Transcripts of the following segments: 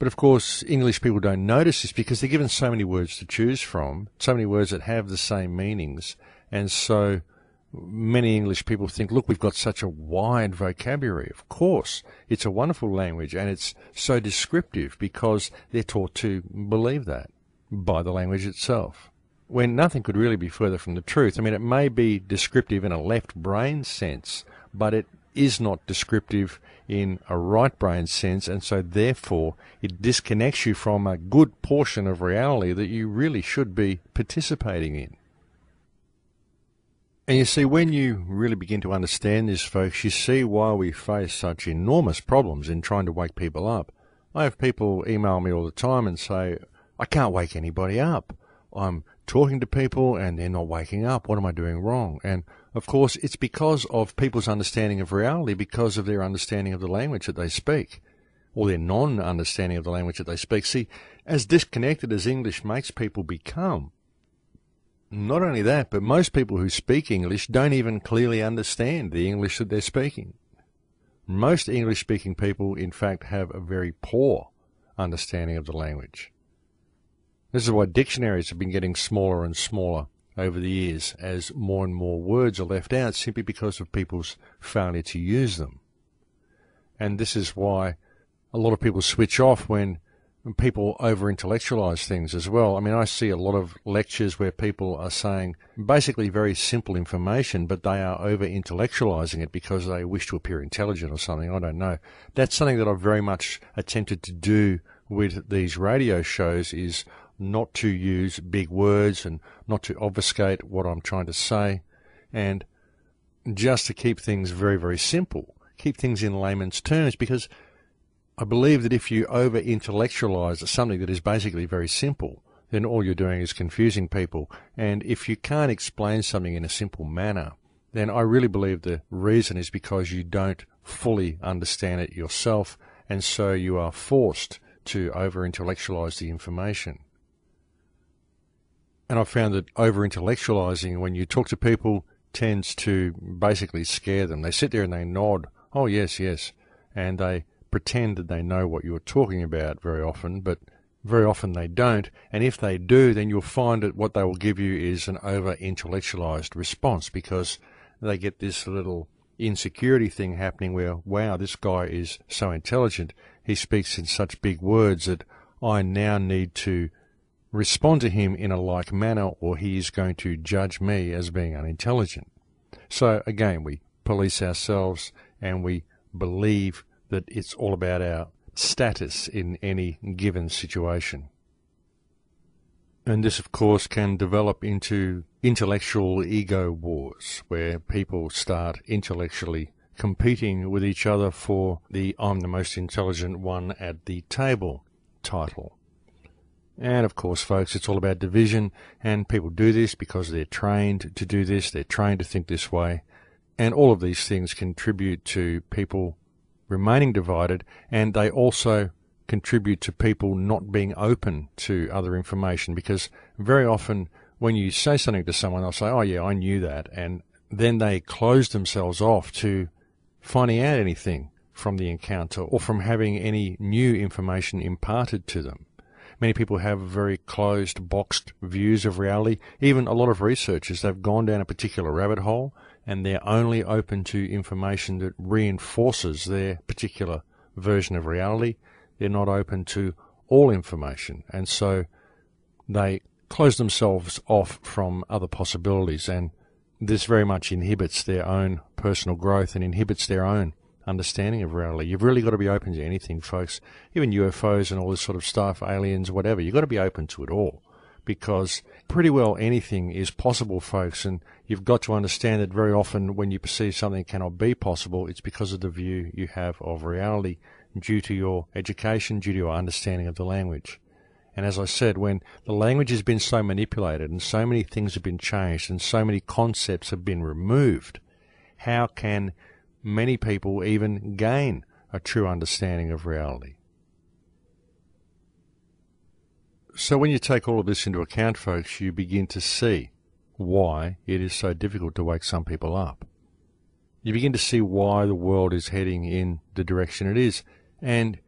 But of course, English people don't notice this because they're given so many words to choose from, so many words that have the same meanings. And so many English people think, look, we've got such a wide vocabulary. Of course, it's a wonderful language and it's so descriptive because they're taught to believe that by the language itself, when nothing could really be further from the truth. I mean, it may be descriptive in a left brain sense, but it is not descriptive in a right brain sense, and so therefore it disconnects you from a good portion of reality that you really should be participating in. And you see, when you really begin to understand this, folks, you see why we face such enormous problems in trying to wake people up. I have people email me all the time and say, I can't wake anybody up. I'm talking to people and they're not waking up. What am I doing wrong? And of course, it's because of people's understanding of reality, because of their understanding of the language that they speak, or their non-understanding of the language that they speak. See, as disconnected as English makes people become, not only that, but most people who speak English don't even clearly understand the English that they're speaking. Most English-speaking people, in fact, have a very poor understanding of the language. This is why dictionaries have been getting smaller and smaller over the years as more and more words are left out simply because of people's failure to use them. And this is why a lot of people switch off when people over-intellectualize things as well. I mean, I see a lot of lectures where people are saying basically very simple information, but they are over-intellectualizing it because they wish to appear intelligent or something. I don't know. That's something that I've very much attempted to do with these radio shows, is not to use big words and not to obfuscate what I'm trying to say, and just to keep things very, very simple, keep things in layman's terms, because I believe that if you over-intellectualize something that is basically very simple, then all you're doing is confusing people. And if you can't explain something in a simple manner, then I really believe the reason is because you don't fully understand it yourself, and so you are forced to over-intellectualize the information. And I've found that over-intellectualizing, when you talk to people, tends to basically scare them. They sit there and they nod, oh yes, yes, and they pretend that they know what you're talking about very often, but very often they don't. And if they do, then you'll find that what they will give you is an over-intellectualized response, because they get this little insecurity thing happening where, wow, this guy is so intelligent, he speaks in such big words that I now need to respond to him in a like manner, or he is going to judge me as being unintelligent. So again, we police ourselves and we believe that it's all about our status in any given situation. And this, of course, can develop into intellectual ego wars, where people start intellectually competing with each other for the "I'm the most intelligent one at the table" title. And of course, folks, it's all about division, and people do this because they're trained to do this, they're trained to think this way, and all of these things contribute to people remaining divided, and they also contribute to people not being open to other information, because very often when you say something to someone, they'll say, oh yeah, I knew that, and then they close themselves off to finding out anything from the encounter or from having any new information imparted to them. Many people have very closed, boxed views of reality. Even a lot of researchers, they've gone down a particular rabbit hole and they're only open to information that reinforces their particular version of reality. They're not open to all information, and so they close themselves off from other possibilities, and this very much inhibits their own personal growth and inhibits their own understanding of reality. You've really got to be open to anything, folks. Even UFOs and all this sort of stuff, aliens, whatever, you've got to be open to it all, because pretty well anything is possible, folks, and you've got to understand that very often when you perceive something cannot be possible, it's because of the view you have of reality due to your education, due to your understanding of the language. And as I said, when the language has been so manipulated and so many things have been changed and so many concepts have been removed, how can many people even gain a true understanding of reality? So when you take all of this into account, folks, you begin to see why it is so difficult to wake some people up. You begin to see why the world is heading in the direction it is. And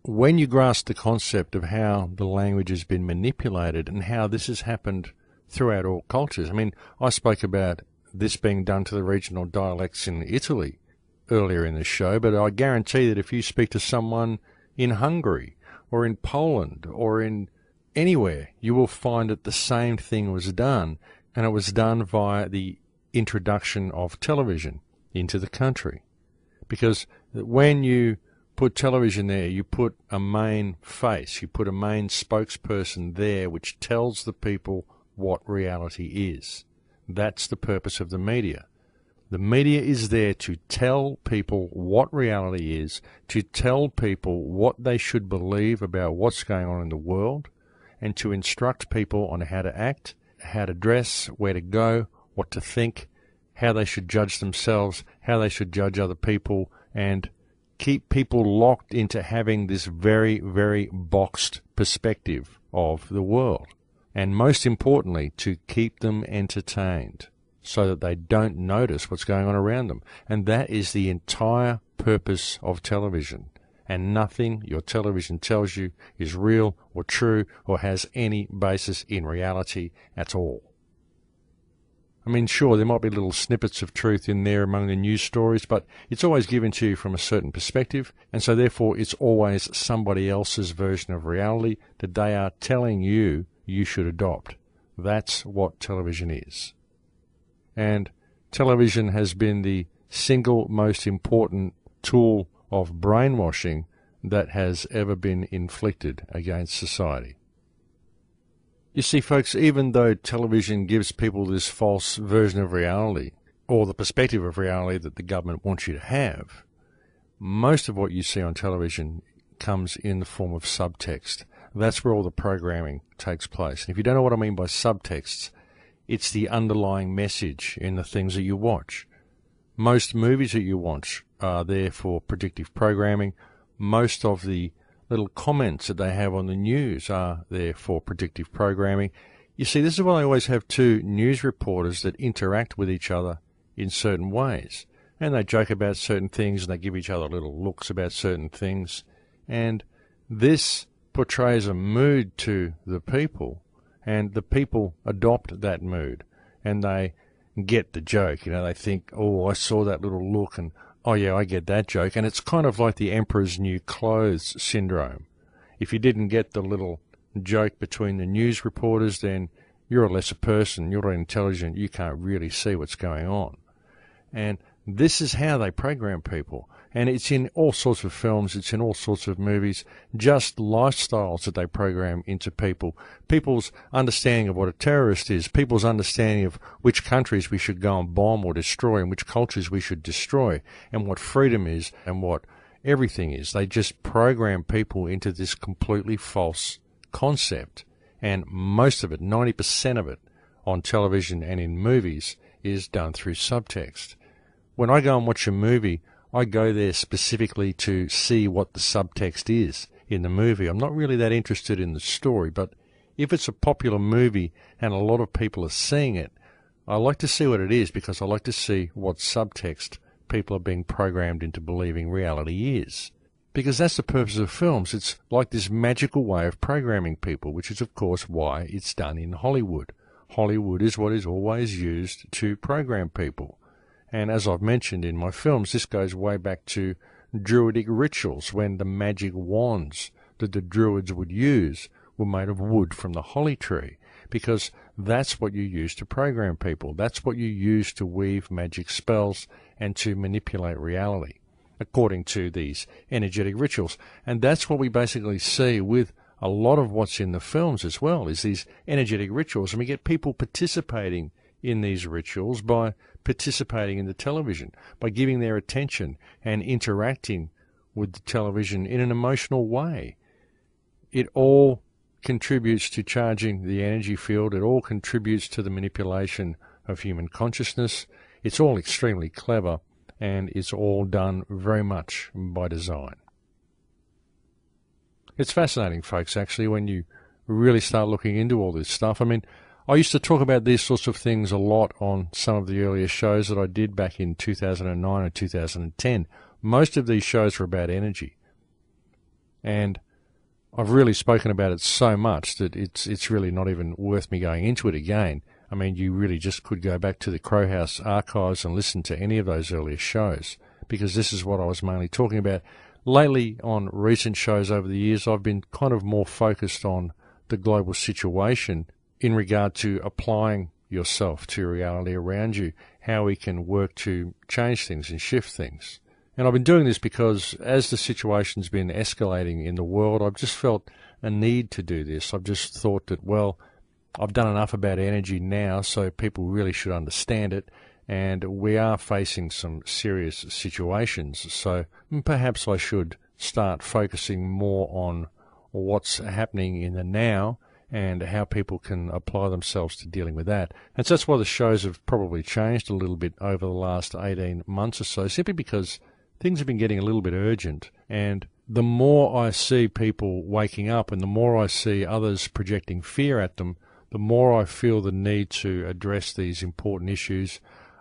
when you grasp the concept of how the language has been manipulated and how this has happened throughout all cultures. I mean, I spoke about this being done to the regional dialects in Italy earlier in the show, but I guarantee that if you speak to someone in Hungary or in Poland or in anywhere, you will find that the same thing was done, and it was done via the introduction of television into the country. Because when you put television there, you put a main face, you put a main spokesperson there which tells the people what reality is. That's the purpose of the media. The media is there to tell people what reality is, to tell people what they should believe about what's going on in the world, and to instruct people on how to act, how to dress, where to go, what to think, how they should judge themselves, how they should judge other people, and keep people locked into having this very, very boxed perspective of the world. And most importantly, to keep them entertained so that they don't notice what's going on around them. And that is the entire purpose of television. And nothing your television tells you is real or true or has any basis in reality at all. I mean, sure, there might be little snippets of truth in there among the news stories, but it's always given to you from a certain perspective, and so therefore it's always somebody else's version of reality that they are telling you you should adopt. That's what television is. And television has been the single most important tool of brainwashing that has ever been inflicted against society. You see, folks, even though television gives people this false version of reality, or the perspective of reality that the government wants you to have, most of what you see on television comes in the form of subtext. That's where all the programming takes place. And if you don't know what I mean by subtexts, it's the underlying message in the things that you watch. Most movies that you watch are there for predictive programming. Most of the little comments that they have on the news are there for predictive programming. You see, this is why I always have two news reporters that interact with each other in certain ways. And they joke about certain things, and they give each other little looks about certain things. And this portrays a mood to the people, and the people adopt that mood. And they get the joke. You know, they think, oh, I saw that little look, and oh yeah, I get that joke. And it's kind of like the emperor's new clothes syndrome. If you didn't get the little joke between the news reporters, then you're a lesser person, you're not intelligent, you can't really see what's going on. And this is how they program people. And it's in all sorts of films, it's in all sorts of movies, just lifestyles that they program into people. People's understanding of what a terrorist is, people's understanding of which countries we should go and bomb or destroy and which cultures we should destroy, and what freedom is and what everything is. They just program people into this completely false concept. And most of it, 90% of it, on television and in movies is done through subtext. When I go and watch a movie, I go there specifically to see what the subtext is in the movie. I'm not really that interested in the story, but if it's a popular movie and a lot of people are seeing it, I like to see what it is because I like to see what subtext people are being programmed into believing reality is. Because that's the purpose of films. It's like this magical way of programming people, which is, of course, why it's done in Hollywood. Hollywood is what is always used to program people. And as I've mentioned in my films, this goes way back to Druidic rituals, when the magic wands that the Druids would use were made of wood from the holly tree, because that's what you use to program people. That's what you use to weave magic spells and to manipulate reality, according to these energetic rituals. And that's what we basically see with a lot of what's in the films as well, is these energetic rituals. And we get people participating in these rituals by participating in the television, by giving their attention and interacting with the television in an emotional way. It all contributes to charging the energy field. It all contributes to the manipulation of human consciousness. It's all extremely clever, and it's all done very much by design. It's fascinating, folks, actually, when you really start looking into all this stuff. I mean, I used to talk about these sorts of things a lot on some of the earlier shows that I did back in 2009 or 2010. Most of these shows were about energy. And I've really spoken about it so much that it's really not even worth me going into it again. I mean, you really just could go back to the Crowhouse archives and listen to any of those earlier shows, because this is what I was mainly talking about. Lately, on recent shows over the years, I've been kind of more focused on the global situation in regard to applying yourself to reality around you, how we can work to change things and shift things. And I've been doing this because as the situation's been escalating in the world, I've just felt a need to do this. I've just thought that, well, I've done enough about energy now, so people really should understand it. And we are facing some serious situations, so perhaps I should start focusing more on what's happening in the now and how people can apply themselves to dealing with that. And so that's why the shows have probably changed a little bit over the last 18 months or so, simply because things have been getting a little bit urgent. And the more I see people waking up and the more I see others projecting fear at them, the more I feel the need to address these important issues,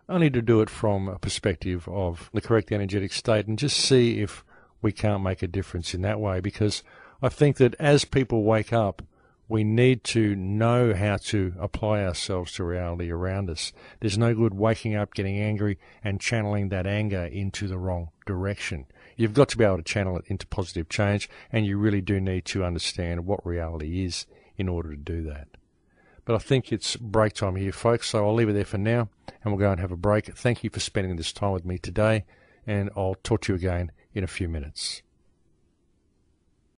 only to do it from a perspective of the correct energetic state and just see if we can't make a difference in that way. Because I think that as people wake up, we need to know how to apply ourselves to reality around us. There's no good waking up, getting angry, and channeling that anger into the wrong direction. You've got to be able to channel it into positive change, and you really do need to understand what reality is in order to do that. But I think it's break time here, folks, so I'll leave it there for now, and we'll go and have a break. Thank you for spending this time with me today, and I'll talk to you again in a few minutes.